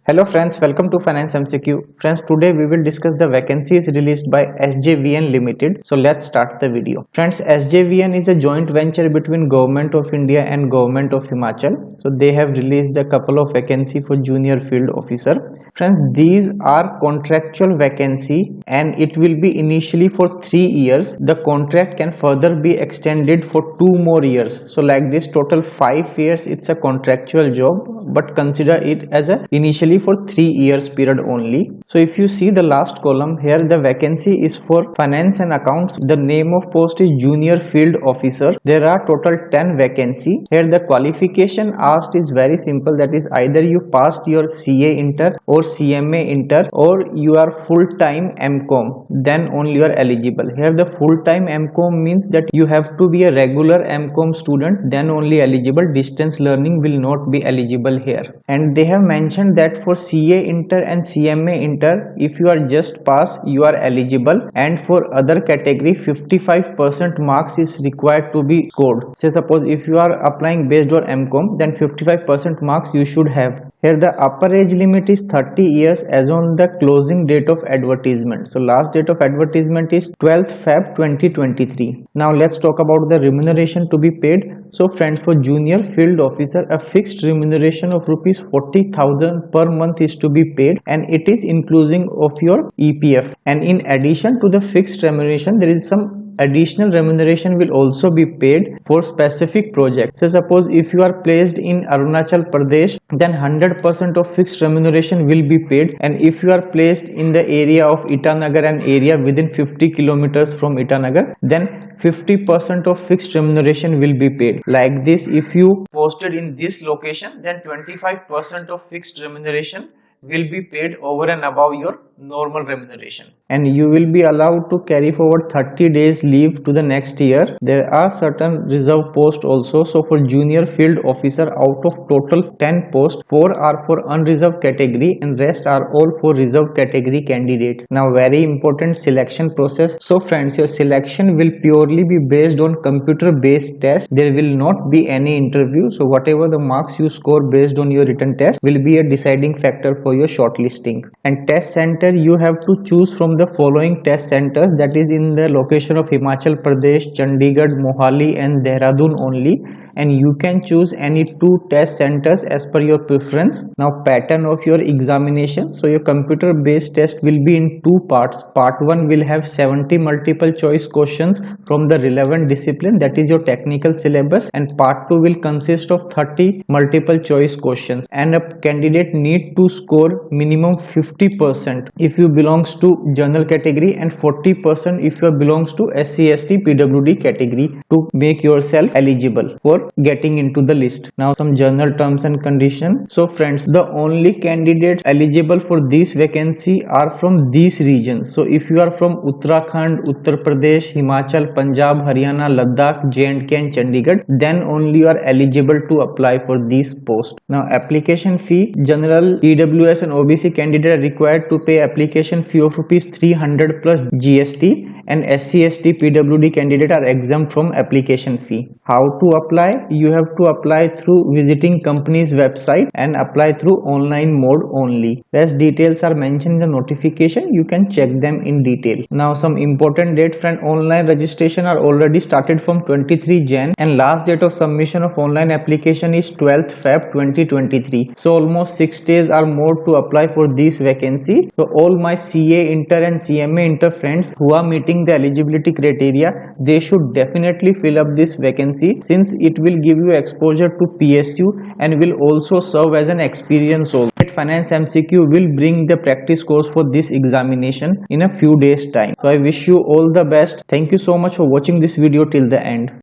Hello friends, welcome to Finance MCQ. Friends, today we will discuss the vacancies released by SJVN Limited. So let's start the video. Friends, SJVN is a joint venture between Government of India and Government of Himachal. So they have released a couple of vacancy for junior field officer. Friends, these are contractual vacancy and it will be initially for 3 years. The contract can further be extended for 2 more years. So like this total 5 years it's a contractual job, but consider it as a initially for 3 years period only. So if you see the last column here, the vacancy is for finance and accounts. The name of post is junior field officer. There are total 10 vacancy. Here the qualification asked is very simple, that is either you passed your CA inter or CMA inter or you are full-time MCOM, then only you are eligible. Here the full-time MCOM means that you have to be a regular MCOM student, then only eligible. Distance learning will not be eligible here. And they have mentioned that for CA inter and CMA inter, if you are just pass, you are eligible, and for other category 55% marks is required to be scored. Say suppose if you are applying based on MCOM, then 55% marks you should have. Here the upper age limit is 30 years as on the closing date of advertisement. So last date of advertisement is 12th Feb 2023. Now let's talk about the remuneration to be paid. So friends, for junior field officer, a fixed remuneration of rupees 40,000 per month is to be paid, and it is inclusive of your EPF. And in addition to the fixed remuneration, there is some additional remuneration will also be paid for specific projects. So suppose if you are placed in Arunachal Pradesh, then 100% of fixed remuneration will be paid, and if you are placed in the area of Itanagar and area within 50 kilometers from Itanagar, then 50% of fixed remuneration will be paid. Like this, if you posted in this location, then 25% of fixed remuneration will be paid over and above your normal remuneration, and you will be allowed to carry forward 30 days leave to the next year. There are certain reserve posts also. So for junior field officer, out of total 10 posts, 4 are for unreserved category and rest are all for reserved category candidates. Now very important selection process. So friends, your selection will purely be based on computer based test. There will not be any interview. So whatever the marks you score based on your written test will be a deciding factor for your shortlisting. And test center, you have to choose from the following test centers, that is in the location of Himachal Pradesh, Chandigarh, Mohali and Dehradun only, and you can choose any 2 test centers as per your preference. Now pattern of your examination. So your computer based test will be in 2 parts. Part 1 will have 70 multiple choice questions from the relevant discipline, that is your technical syllabus, and part 2 will consist of 30 multiple choice questions, and a candidate need to score minimum 50% if you belongs to general category and 40% if you belongs to SC/ST PWD category to make yourself eligible for getting into the list. Now some general terms and conditions. So friends, the only candidates eligible for this vacancy are from these regions. So if you are from Uttarakhand, Uttar Pradesh, Himachal, Punjab, Haryana, Ladakh, J&K and Chandigarh, then only you are eligible to apply for this post. Now application fee, general, EWS and OBC candidate are required to pay application fee of rupees 300 plus GST, and SC/ST PWD candidate are exempt from application fee. How to apply? You have to apply through visiting company's website and apply through online mode only. Rest details are mentioned in the notification. You can check them in detail. Now some important date, friend. Online registration are already started from 23 Jan and last date of submission of online application is 12th Feb 2023. So almost 6 days are more to apply for this vacancy. So all my CA inter and CMA inter friends who are meeting the eligibility criteria, they should definitely fill up this vacancy, since it will give you exposure to PSU and will also serve as an experience also. Finance MCQ will bring the practice course for this examination in a few days time. So I wish you all the best. Thank you so much for watching this video till the end.